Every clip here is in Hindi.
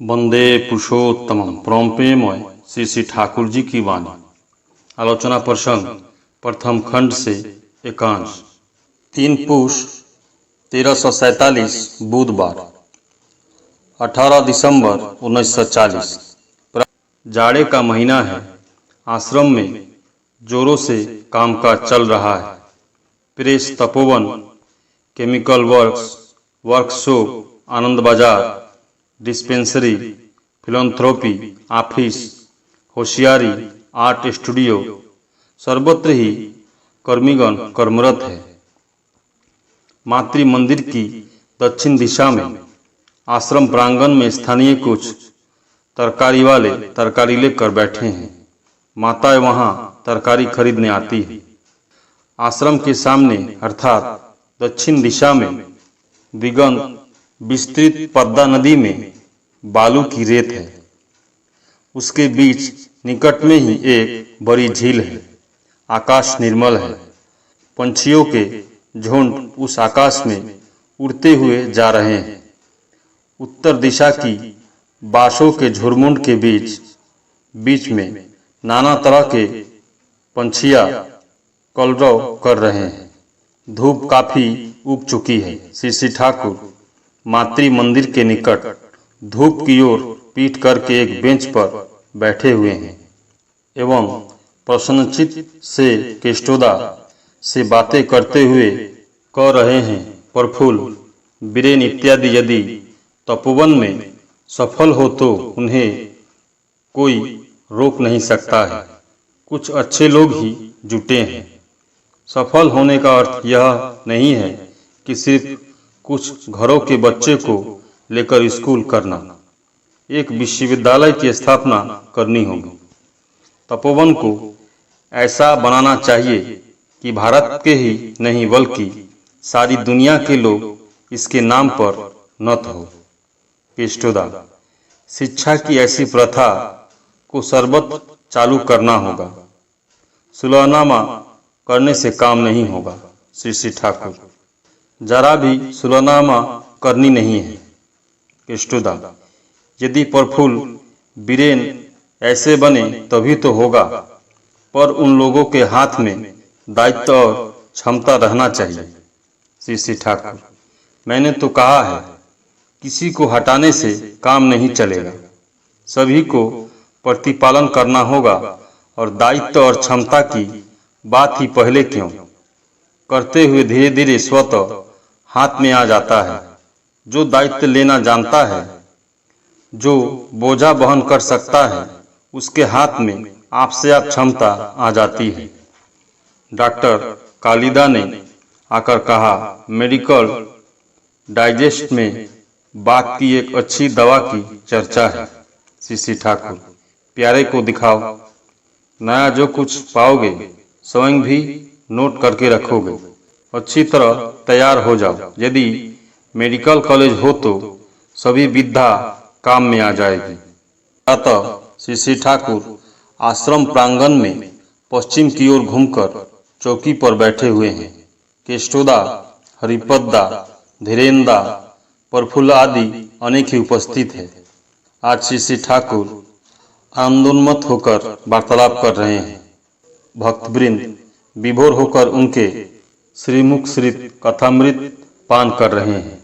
वंदे पुरुषोत्तमम प्रोम्पेमय श्री श्री ठाकुर जी की वाणी। आलोचना प्रसंग प्रथम खंड से एकांश। 3 पुष 1347 बुधवार 18 दिसंबर 1940। जाड़े का महीना है। आश्रम में जोरों से कामकाज चल रहा है। Press, Tapovan, chemical works, workshop, Anand Bazar, dispensary, philanthropy office, होशियारी, आर्ट स्टूडियो, सर्वत्र ही कर्मीगण कर्मरत है। मातृ मंदिर की दक्षिण दिशा में आश्रम प्रांगण में स्थानीय कुछ तरकारी वाले तरकारी लेकर बैठे हैं। माताएं वहां तरकारी खरीदने आती है। आश्रम के सामने अर्थात दक्षिण दिशा में दिगंत विस्तृत पद्मा नदी में बालू की रेत है। उसके बीच निकट में ही एक बड़ी झील है। आकाश निर्मल है। पंछियों के झुंड उस आकाश में उड़ते हुए जा रहे हैं। उत्तर दिशा की बांसों के झुरमुंड के बीच में नाना तरह के पंछियां कलरव कर रहे हैं। धूप काफी उग चुकी है। श्री श्री ठाकुर मातृ मंदिर के निकट धूप की ओर पीठ करके एक बेंच पर बैठे हुए हैं एवं प्रसन्नचित्त से केष्टोदा से बातें करते हुए कह रहे हैं, प्रफुल्ल, बीरेन इत्यादि यदि तपोवन में सफल हो तो उन्हें कोई रोक नहीं सकता है। कुछ अच्छे लोग ही जुटे हैं। सफल होने का अर्थ यह नहीं है कि सिर्फ कुछ घरों के बच्चे को लेकर स्कूल करना। एक विश्वविद्यालय की स्थापना करनी होगी। तपोवन को ऐसा बनाना चाहिए कि भारत के ही नहीं बल्कि सारी दुनिया के लोग इसके नाम पर नत हो। केष्टोदा, शिक्षा की ऐसी प्रथा को सर्वत्र चालू करना होगा। सुलहनामा करने से काम नहीं होगा। श्री श्री ठाकुर, जरा भी सुलहनामा करनी नहीं है। केष्टोदा, यदि प्रफुल्ल, बीरेन ऐसे बने तभी तो होगा, पर उन लोगों के हाथ में दायित्व और क्षमता रहना चाहिए। श्री श्री ठाकुर, मैंने तो कहा है, किसी को हटाने से काम नहीं चलेगा। सभी को प्रतिपालन करना होगा और दायित्व और क्षमता की बात ही पहले क्यों, करते हुए धीरे धीरे स्वतः हाथ में आ जाता है। जो दायित्व लेना जानता है, जो बोझा वहन कर सकता है, उसके हाथ में आपसे आप क्षमता आ जाती है। डॉक्टर कालिदा ने आकर कहा, मेडिकल डाइजेस्ट में बात की एक अच्छी दवा की चर्चा है। श्री श्री ठाकुर, प्यारे को दिखाओ। नया जो कुछ पाओगे स्वयं भी नोट करके रखोगे। अच्छी तरह तैयार हो जाओ। यदि मेडिकल कॉलेज हो तो सभी विद्या काम में आ जाएगी। अतः श्री श्री ठाकुर आश्रम प्रांगण में पश्चिम की ओर घूमकर चौकी पर बैठे हुए हैं। केष्टोदा, हरिपद्दा, धीरेंदा, प्रफुल्ल आदि अनेक ही उपस्थित है। आज श्री श्री ठाकुर आनंदोन्मत्त होकर वार्तालाप कर रहे हैं। भक्तवृंद विभोर होकर उनके श्रीमुख श्री कथामृत पान कर रहे हैं।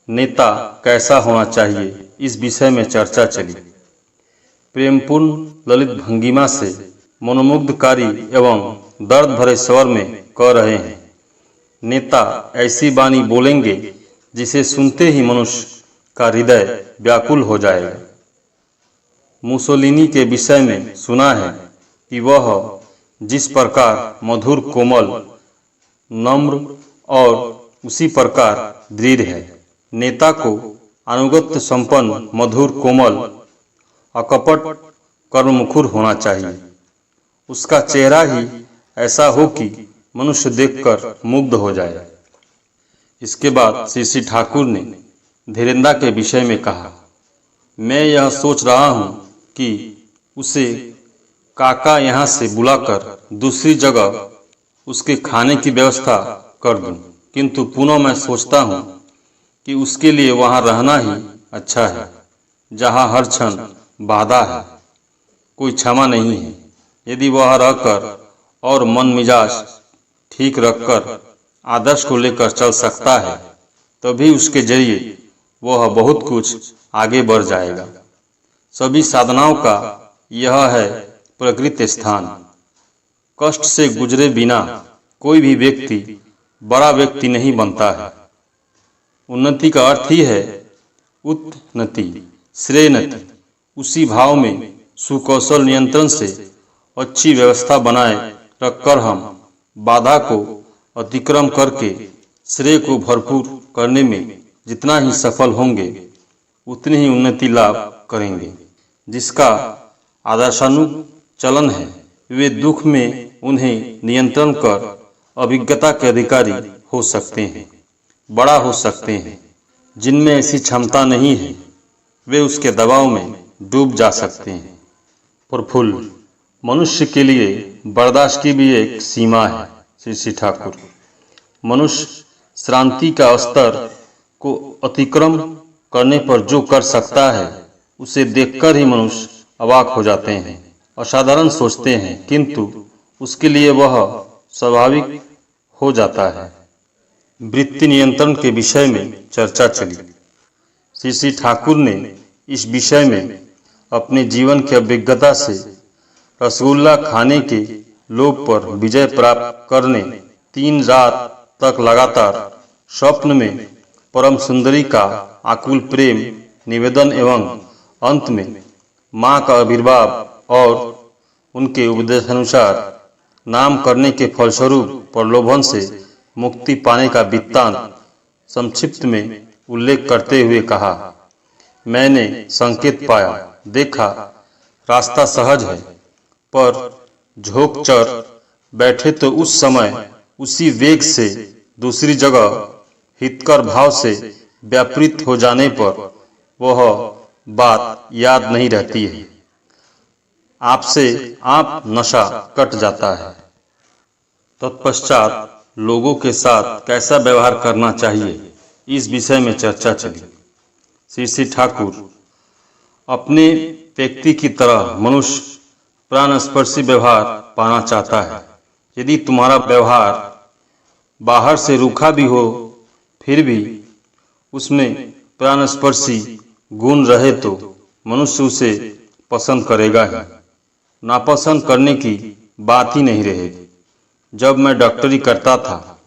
नेता कैसा होना चाहिए, इस विषय में चर्चा चली। प्रेमपूर्ण ललित भंगिमा से मनोमुग्धकारी एवं दर्द भरे स्वर में कह रहे हैं, नेता ऐसी वाणी बोलेंगे जिसे सुनते ही मनुष्य का हृदय व्याकुल हो जाएगा। मुसोलिनी के विषय में सुना है कि वह जिस प्रकार मधुर, कोमल, नम्र और उसी प्रकार दृढ़ है। नेता को अनुगत्य संपन्न, मधुर, कोमल, अकपट, कर्ममुखर होना चाहिए। उसका चेहरा ही ऐसा हो कि मनुष्य देखकर मुग्ध हो जाए। इसके बाद श्री श्री ठाकुर ने धीरेंदा के विषय में कहा, मैं यह सोच रहा हूँ कि उसे काका यहाँ से बुलाकर दूसरी जगह उसके खाने की व्यवस्था कर दूं, किंतु पुनः मैं सोचता हूँ कि उसके लिए वहाँ रहना ही अच्छा है। जहाँ हर क्षण बाधा है, कोई क्षमा नहीं है। यदि वह रहकर और मन मिजाज ठीक रखकर आदर्श को लेकर चल सकता है, तभी उसके जरिए वह बहुत कुछ आगे बढ़ जाएगा। सभी साधनाओं का यह है प्रकृत स्थान। कष्ट से गुजरे बिना कोई भी व्यक्ति बड़ा व्यक्ति नहीं बनता है। उन्नति का अर्थ ही है उन्नति, श्रेयनति। उसी भाव में सुकौशल नियंत्रण से अच्छी व्यवस्था बनाए रखकर हम बाधा को अतिक्रम करके श्रेय को भरपूर करने में जितना ही सफल होंगे, उतनी ही उन्नति लाभ करेंगे। जिसका आदर्शानुचलन है, वे दुख में उन्हें नियंत्रण कर अभिज्ञता के अधिकारी हो सकते हैं, बड़ा हो सकते हैं। जिनमें ऐसी क्षमता नहीं है, वे उसके दबाव में डूब जा सकते हैं। प्रफुल्ल, मनुष्य के लिए बर्दाश्त की भी एक सीमा है। श्री ठाकुर, मनुष्य श्रांति का स्तर को अतिक्रम करने पर जो कर सकता है, उसे देखकर ही मनुष्य अवाक हो जाते हैं, असाधारण सोचते हैं, किंतु उसके लिए वह स्वाभाविक हो जाता है। वृत्ति नियंत्रण के विषय में चर्चा चली। श्री ठाकुर ने इस विषय में अपने जीवन की अभिज्ञता से रसगुल्ला खाने के लोभ पर विजय प्राप्त करने 3 रात तक लगातार स्वप्न में परम सुंदरी का आकुल प्रेम निवेदन एवं अंत में माँ का आविर्भाव और उनके उपदेशानुसार नाम करने के फलस्वरूप प्रलोभन से मुक्ति पाने का वृत्तांत संक्षिप्त में उल्लेख करते हुए कहा, मैंने संकेत पाया, देखा रास्ता सहज है, पर झोंक चढ़ बैठे तो उस समय उसी वेग से दूसरी जगह हितकर भाव से व्यापृत हो जाने पर वह बात याद नहीं रहती है। आपसे आप नशा कट जाता है। तत्पश्चात लोगों के साथ कैसा व्यवहार करना चाहिए, इस विषय में चर्चा चली। श्री ठाकुर, अपने व्यक्ति की तरह मनुष्य प्राणस्पर्शी व्यवहार पाना चाहता है। यदि तुम्हारा व्यवहार बाहर से रूखा भी हो, फिर भी उसमें प्राणस्पर्शी गुण रहे तो मनुष्य उसे पसंद करेगा ही, नापसंद करने की बात ही नहीं रहेगी। जब मैं डॉक्टरी करता था,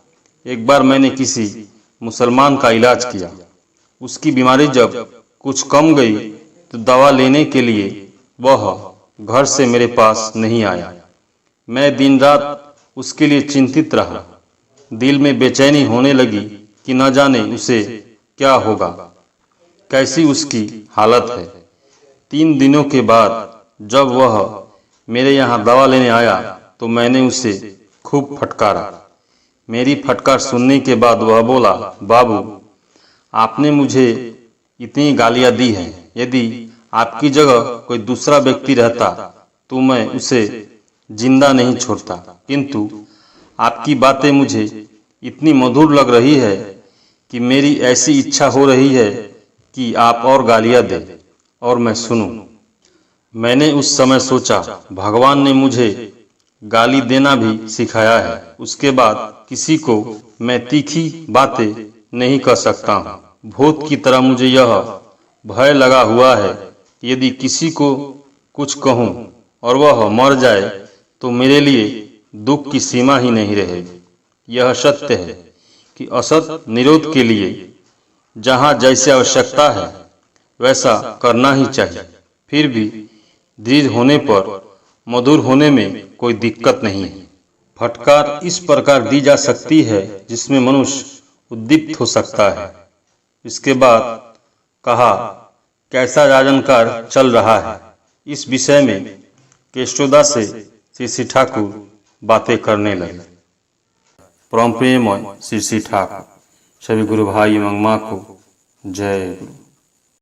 एक बार मैंने किसी मुसलमान का इलाज किया। उसकी बीमारी जब कुछ कम गई तो दवा लेने के लिए वह घर से मेरे पास नहीं आया। मैं दिन रात उसके लिए चिंतित रहा। दिल में बेचैनी होने लगी कि न जाने उसे क्या होगा, कैसी उसकी हालत है। 3 दिनों के बाद जब वह मेरे यहाँ दवा लेने आया तो मैंने उसे खूब फटकारा। मेरी फटकार सुनने के बाद वह बोला, बाबू, आपने मुझे इतनी गालियां दी हैं, यदि आपकी जगह कोई दूसरा व्यक्ति रहता तो मैं उसे जिंदा नहीं छोड़ता, किंतु आपकी बातें मुझे इतनी मधुर लग रही है कि मेरी ऐसी इच्छा हो रही है कि आप और गालियां दें और मैं सुनूं। मैंने उस समय सोचा, भगवान ने मुझे गाली देना भी सिखाया है। उसके बाद किसी को मैं तीखी बातें नहीं कर सकता हूँ। भूत की तरह मुझे यह भय लगा हुआ है कि यदि किसी को कुछ कहूँ और वह मर जाए तो मेरे लिए दुख की सीमा ही नहीं रहेगी। यह सत्य है कि असत निरोध के लिए जहाँ जैसे आवश्यकता है वैसा करना ही चाहिए। फिर भी दृढ़ होने पर मधुर होने में कोई दिक्कत नहीं है। फटकार इस प्रकार दी जा सकती है जिसमें मनुष्य उद्दीप्त हो सकता है। इसके बाद कहा, कैसा राजनकार चल रहा है। इस विषय में केशोदा से श्री ठाकुर बातें करने लगे। परम प्रेममय श्री ठाकुर। सभी गुरु भाई एवं माँ को जय गुरु।